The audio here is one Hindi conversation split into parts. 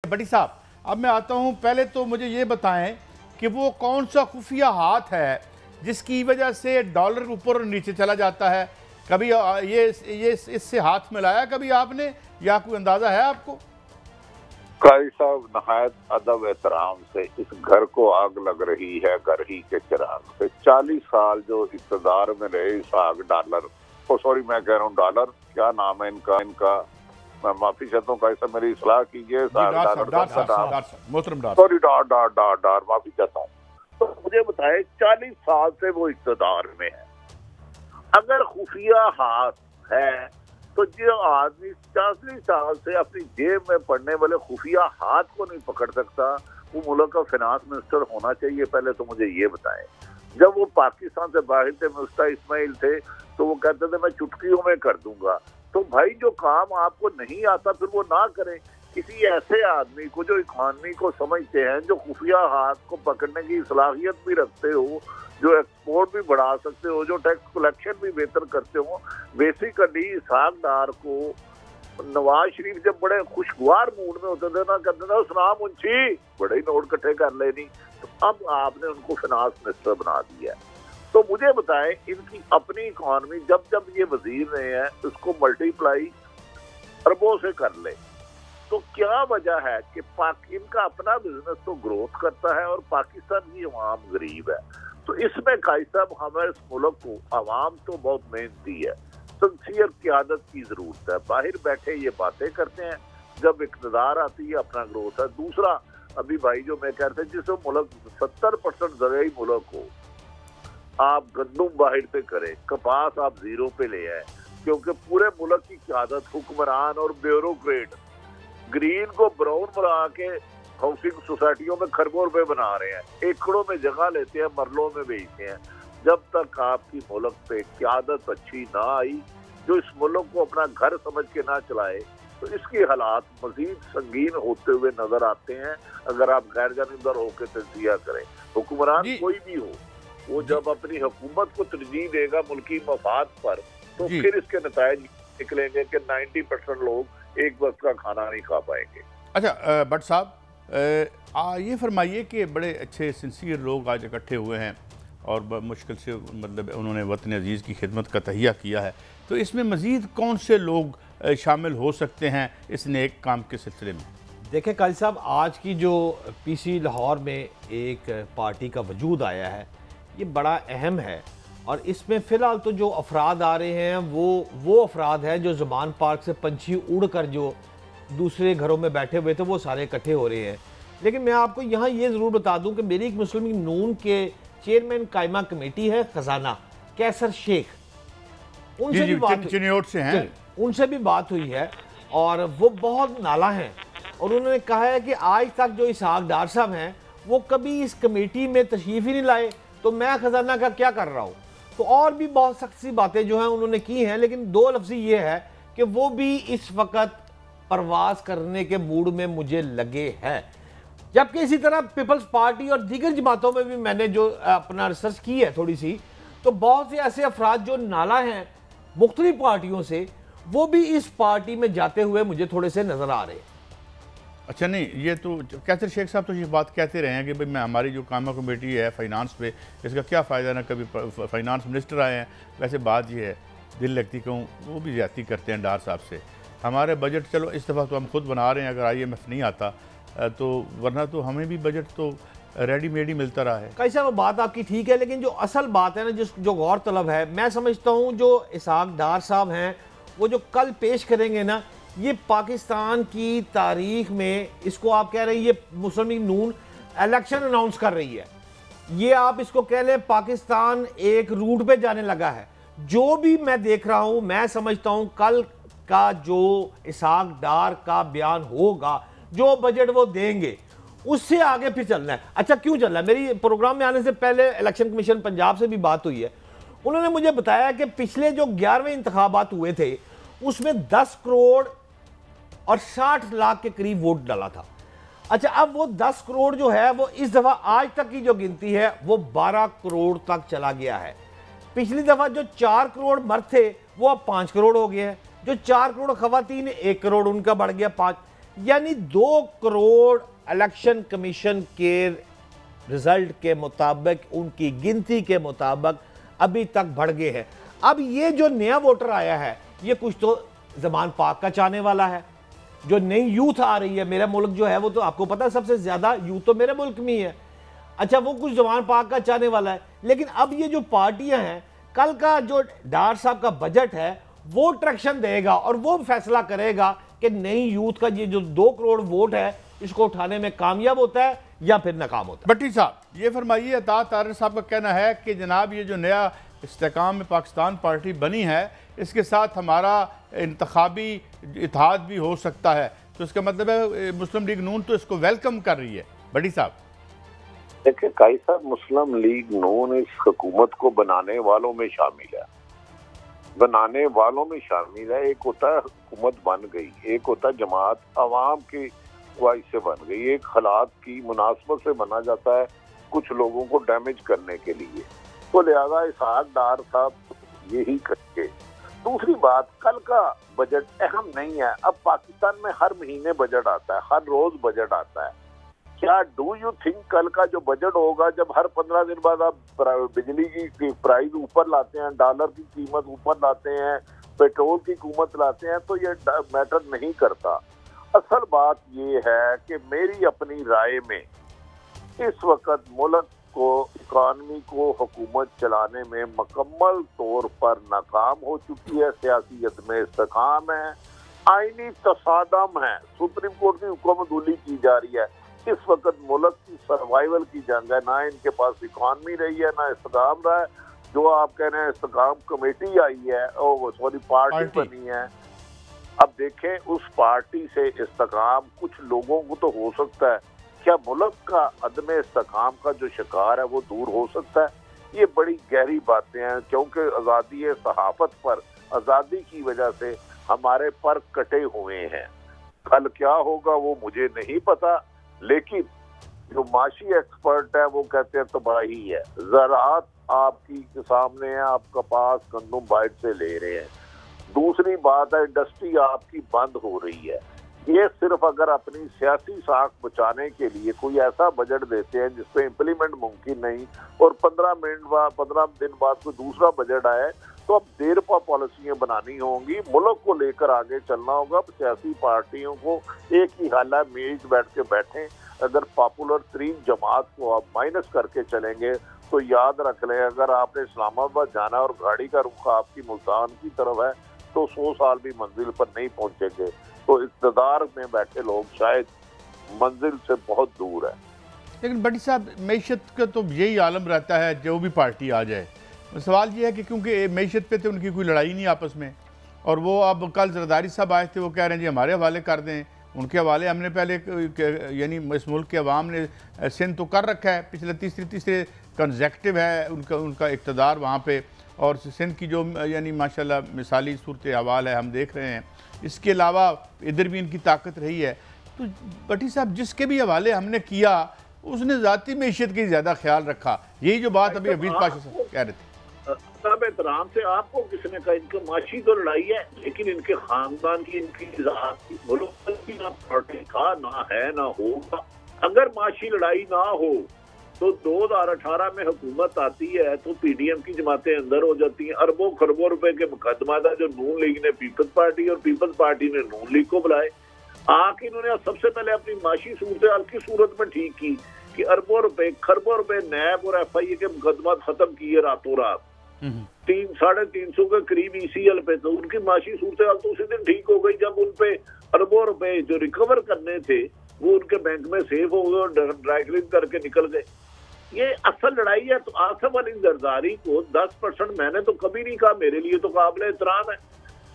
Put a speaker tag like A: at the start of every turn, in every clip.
A: भट्टी साहब, अब मैं आता हूं, पहले तो मुझे ये बताएं कि वो कौन सा खुफिया हाथ है जिसकी वजह से डॉलर ऊपर और नीचे चला जाता है। कभी ये इससे हाथ मिलाया कभी आपने, या कोई अंदाजा है आपको?
B: कारी साहब, नहायत अदब एहतराम से इस घर को आग लग रही है घर ही के चिराग से। 40 साल जो इक़्तिदार में रहे इसाक डॉलर, सॉरी मैं कह रहा हूँ डॉलर, क्या नाम है इनका मैं माफी चाहता हूँ, कैसा मेरी इस्लाह कीजिए। सॉरी डार माफी चाहता हूँ। तो मुझे बताए 40 साल से वो इक़्तिदार में है, अगर खुफिया हाथ है तो जो आदमी 40 साल से अपनी जेब में पड़ने वाले खुफिया हाथ को नहीं पकड़ सकता, वो मुल्क का फाइनेंस मिनिस्टर होना चाहिए। पहले तो मुझे ये बताएं, जब वो पाकिस्तान से बाहर थे, मुफ्ता इस्माइल थे, तो वो कहते थे मैं चुटकियों में कर दूंगा। तो भाई जो काम आपको नहीं आता फिर वो ना करें। किसी ऐसे आदमी को जो इकोनॉमी को समझते हैं, जो खुफिया हाथ को पकड़ने की सलाहियत भी रखते हो, जो एक्सपोर्ट भी बढ़ा सकते हो, जो टैक्स कलेक्शन भी बेहतर करते हो, बेसिकली इसाक डार को नवाज शरीफ जब बड़े खुशगवार मूड में होते थे ना, कहते थे सुना मुंशी बड़े ही नोट इकट्ठे कर लेनी। तो अब आपने उनको फाइनेंस मिनिस्टर बना दिया। तो मुझे बताएं, इनकी अपनी इकोनॉमी जब जब ये वजीर रहे हैं उसको मल्टीप्लाई अरबों से कर ले, तो क्या वजह है कि इनका अपना बिजनेस तो ग्रोथ करता है और पाकिस्तान की अवाम गरीब है। तो इसमें काई साहब हमारे इस मुल्क को अवाम तो बहुत मेहनती है, सिंसियर क़यादत की जरूरत है। बाहर बैठे ये बातें करते हैं, जब इक़्तिदार आती है अपना ग्रोथ है। दूसरा, अभी भाई जो मैं कह रहे थे, जिस मुल्क 70% ज़रूरी मुल्क हो, आप गंदुम बाहर से करें, कपास आप जीरो पे ले आए, क्योंकि पूरे मुल्क की क़यादत हुक्मरान और ब्यूरोक्रेट ग्रीन को ब्राउन बना के हाउसिंग सोसाइटियों में खरबों रुपए बना रहे हैं, एकड़ों में जगह लेते हैं, मरलों में बेचते हैं। जब तक आपकी मुल्क पे क़यादत अच्छी ना आई, जो इस मुल्क को अपना घर समझ के ना चलाए, तो इसके हालात मजीद संगीन होते हुए नजर आते हैं। अगर आप गैर जानिबदार होकर तजिया करें, हुक्मरान कोई भी हो, वो जब अपनी हुकूमत को तरजीह देगा मुल्की मफाद पर, तो फिर इसके नतायज निकलेंगे कि 90% लोग एक वक्त का खाना नहीं खा पाएंगे।
A: अच्छा भट्ट साहब, ये फरमाइए कि बड़े अच्छे सिंसियर लोग आज इकट्ठे हुए हैं और मुश्किल से मतलब उन्होंने वतन अजीज़ की खिदमत का तहिया किया है, तो इसमें मज़ीद कौन से लोग शामिल हो सकते हैं इस नेक काम के सिलसिले में?
C: देखें काजी साहब, आज की जो पीसी लाहौर में एक पार्टी का वजूद आया है, ये बड़ा अहम है। और इसमें फ़िलहाल तो जो अफराद आ रहे हैं वो अफराद हैं जो ज़मान पार्क से पंछी उड़ कर जो दूसरे घरों में बैठे हुए थे, वो सारे इकट्ठे हो रहे हैं। लेकिन मैं आपको यहाँ ये ज़रूर बता दूँ कि मेरी मुस्लिम लीग नून के चेयरमैन कायमा कमेटी है खजाना कैसर शेख, उनसे भी बात हुई है और वो बहुत नाला हैं। और उन्होंने कहा है कि आज तक जो इसाक डार साहब हैं वो कभी इस कमेटी में तशरीफ़ ही नहीं लाए, तो मैं खजाना का क्या कर रहा हूँ। तो और भी बहुत सख्त सी बातें जो हैं उन्होंने की हैं, लेकिन दो लफ्ज़ ये है कि वो भी इस वक्त परवास करने के मूड में मुझे लगे हैं। जबकि इसी तरह पीपल्स पार्टी और दीगर जमातों में भी मैंने जो अपना रिसर्च की है थोड़ी सी, तो बहुत से ऐसे अफराद जो नाला हैं मुख्तलिफ पार्टियों से, वो भी इस पार्टी में जाते हुए मुझे थोड़े से नज़र आ रहे हैं।
A: अच्छा, नहीं, ये तो कैसर शेख साहब तो ये बात कहते रहे हैं कि भाई मैं हमारी जो कामा कमेटी है फाइनेंस पे, इसका क्या फ़ायदा ना कभी फाइनेंस मिनिस्टर आए हैं। वैसे बात ये है, दिल लगती कहूँ, वो भी ज़्यादती करते हैं डार साहब से। हमारे बजट चलो इस दफ़ा तो हम खुद बना रहे हैं, अगर IMF नहीं आता तो, वरना तो हमें भी बजट तो रेडीमेड ही मिलता रहा है।
C: कैसा वो बात आपकी ठीक है, लेकिन जो असल बात है ना, जो गौर तलब है, मैं समझता हूँ जो इसाक डार साहब हैं वो जो कल पेश करेंगे ना, ये पाकिस्तान की तारीख में, इसको आप कह रहे हैं ये मुस्लिम लीग नून इलेक्शन अनाउंस कर रही है, ये आप इसको कह लें पाकिस्तान एक रूट पे जाने लगा है। जो भी मैं देख रहा हूँ, मैं समझता हूँ कल का जो इसाक डार का बयान होगा, जो बजट वो देंगे, उससे आगे फिर चलना है। अच्छा, क्यों चलना है? मेरी प्रोग्राम में आने से पहले इलेक्शन कमीशन पंजाब से भी बात हुई है, उन्होंने मुझे बताया कि पिछले जो 11वें इंतखाबात हुए थे उसमें 10 करोड़ और 60 लाख के करीब वोट डाला था। अच्छा, अब वो 10 करोड़ जो है वो इस दफ़ा आज तक की जो गिनती है वो 12 करोड़ तक चला गया है। पिछली दफ़ा जो 4 करोड़ मर्द थे वो अब 5 करोड़ हो गए हैं, जो 4 करोड़ खवातीन 1 करोड़ उनका बढ़ गया 5। यानी 2 करोड़ इलेक्शन कमीशन के रिजल्ट के मुताबिक, उनकी गिनती के मुताबिक अभी तक बढ़ गए हैं। अब ये जो नया वोटर आया है, ये कुछ तो ज़मान पाक का चाहने वाला है। जो नई यूथ आ रही है, मेरा मुल्क जो है वो तो आपको पता है सबसे ज़्यादा यूथ तो मेरे मुल्क में ही है। अच्छा, वो कुछ ज़मान पाक का चाहने वाला है। लेकिन अब ये जो पार्टियां हैं, कल का जो डार साहब का बजट है वो ट्रैक्शन देगा और वो फैसला करेगा कि नई यूथ का ये जो 2 करोड़ वोट है इसको उठाने में कामयाब होता है या फिर नाकाम होता है।
A: भट्टी साहब, ये फरमाइए, अता तारिर साहब का कहना है कि जनाब ये जो नया इस्तेकाम में पाकिस्तान पार्टी बनी है, इसके साथ हमारा इंतखाबी इत्तेहाद भी हो सकता है, तो इसका मतलब है मुस्लिम लीग नून तो इसको वेलकम कर रही है। भट्टी साहब
B: देखिए काई साहब, मुस्लिम लीग नून इस हुकूमत को बनाने वालों में शामिल है। बनाने वालों में शामिल है। एक होता है हुकूमत बन गई, एक होता है जमात अवाम की ख्वाहिश से बन गई, एक हालात की मुनासबत से बना जाता है कुछ लोगों को डैमेज करने के लिए। तो लिहाजा इसहाक डार साहब यही करके। दूसरी बात, कल का बजट अहम नहीं है। अब पाकिस्तान में हर महीने बजट आता है, हर रोज बजट आता है। क्या डू यू थिंक कल का जो बजट होगा, जब हर 15 दिन बाद आप बिजली की प्राइस ऊपर लाते हैं, डॉलर की कीमत ऊपर लाते हैं, पेट्रोल की कीमत लाते हैं, तो ये मैटर नहीं करता। असल बात ये है कि मेरी अपनी राय में इस वक्त मुल्क को, इकानमी को हुकूमत चलाने में मुकम्मल तौर पर नाकाम हो चुकी है। सियासियत में इस्तेकाम है, आईनी तसादम है, सुप्रीम कोर्ट की हुक्मदुली की जा रही है। इस वक्त मुल्क की सर्वाइवल की जंग है। ना इनके पास इकानमी रही है, ना इस्तेकाम रहा है। जो आप कह रहे हैं इस्तेकाम कमेटी आई है, सॉरी पार्टी बनी है। अब देखें, उस पार्टी से इस्तेकाम कुछ लोगों को तो हो सकता है, क्या मुल्क का अदम इस्तेकाम का जो शिकार है वो दूर हो सकता है? ये बड़ी गहरी बातें हैं, क्योंकि आज़ादी सहाफत पर, आज़ादी की वजह से हमारे पर कटे हुए हैं। कल क्या होगा वो मुझे नहीं पता, लेकिन जो माशी एक्सपर्ट है वो कहते हैं तबाही है। ज़राअत आपकी सामने है, आप कपास गंदम बाइट से ले रहे हैं। दूसरी बात है, इंडस्ट्री आपकी बंद हो रही है। ये सिर्फ अगर अपनी सियासी साख बचाने के लिए कोई ऐसा बजट देते हैं जिसपे इम्प्लीमेंट मुमकिन नहीं, और 15 दिन बाद कोई दूसरा बजट आए, तो अब देर पा पॉलिसियां बनानी होंगी। मुल्क को लेकर आगे चलना होगा। सियासी पार्टियों को एक ही हाल है, मेज बैठ के बैठें। अगर पॉपुलर 3 जमात को आप माइनस करके चलेंगे तो याद रख लें, अगर आपने इस्लामाबाद जाना और गाड़ी का रुख आपकी मुल्तान की तरफ है तो 100 साल भी मंजिल पर नहीं पहुंचेंगे। तो इक़्तिदार में बैठे लोग शायद मंजिल से बहुत दूर है।
A: लेकिन भट्टी साहब, मईशत का तो यही आलम रहता है जो भी पार्टी आ जाए। सवाल ये है कि क्योंकि मईशत पे तो उनकी कोई लड़ाई नहीं आपस में, और वो अब कल जरदारी साहब आए थे, वो कह रहे हैं जी हमारे हवाले कर दें। उनके हवाले हमने पहले, यानी इस मुल्क के अवाम ने सिंध तो कर रखा है, पिछले तीसरे कंसेक्टिव है उनका इक़्तिदार वहाँ पे, और सिंध की जो यानी माशाल्लाह मिसाली सूरत हवाल है हम देख रहे हैं। इसके अलावा इधर भी इनकी ताकत रही है। तो भट्टी साहब, जिसके भी हवाले हमने किया उसने ज़ाती मैशियत की ज़्यादा ख्याल रखा। यही जो बात अभी हफीज पाशा साहब कह रहे थे।
B: सब एहतराम से आपको किसने कहा, इनकी माशी तो लड़ाई है, लेकिन इनके खानदान की, इनकी मुल्क की ना पार्टी का ना है ना होगा। अगर माशी लड़ाई ना हो तो 2018 में हुकूमत आती है तो पीडीएम की जमातें अंदर हो जाती हैं। अरबों खरबों रुपए के मुकदमा था जो नून लीग ने पीपल्स पार्टी और पीपल्स पार्टी ने नून लीग को बुलाए। आके इन्होंने सबसे पहले अपनी माशी सूरत की सूरत में ठीक की कि अरबों रुपए खरबों रुपए नैब और FIA के मुकदमा खत्म किए रातों रात। 300-350 के करीब ECL पे, तो उनकी माशी सूरत तो उसी दिन ठीक हो गई जब उनपे अरबों रुपए जो रिकवर करने थे वो उनके बैंक में सेव हो गए और ड्राई क्लीन करके निकल गए। ये असल लड़ाई है। तो आसिफ अली जरदारी को 10% मैंने तो कभी नहीं कहा, मेरे लिए तो काबिल एहतराम है।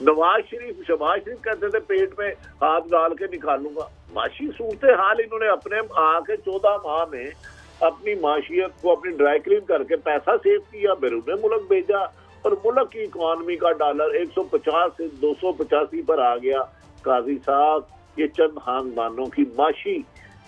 B: नवाज शरीफ, शहबाज शरीफ कहते थे पेट में हाथ डाल के निकालूंगा। माशी सूरत हाल इन्होंने अपने आके 14 माह में अपनी माशियत को अपनी ड्राई क्लीन करके पैसा सेव किया, बैरून मुल्क भेजा, और मुल्क की इकॉनमी का डॉलर 150 से 285 पर आ गया। काजी साहब, ये चंद खानदानों की माशी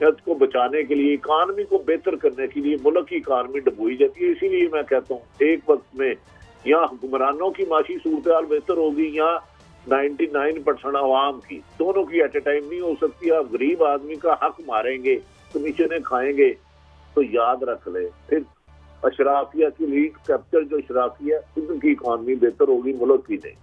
B: को बचाने के लिए, इकानमी को बेहतर करने के लिए मुल्क की इकानमी डुबोई जाती है। इसीलिए मैं कहता हूँ एक वक्त में यहाँ हुक्मरानों की माशी सूरत हाल बेहतर होगी, यहाँ 99% आवाम की, दोनों की एट ए टाइम नहीं हो सकती। आप गरीब आदमी का हक मारेंगे, कमीशनें खाएंगे, तो याद रख ले फिर अशराफिया की लीड कैप्चर जो अशराफिया, उनकी इकॉनमी बेहतर होगी, मुल्क की नहीं।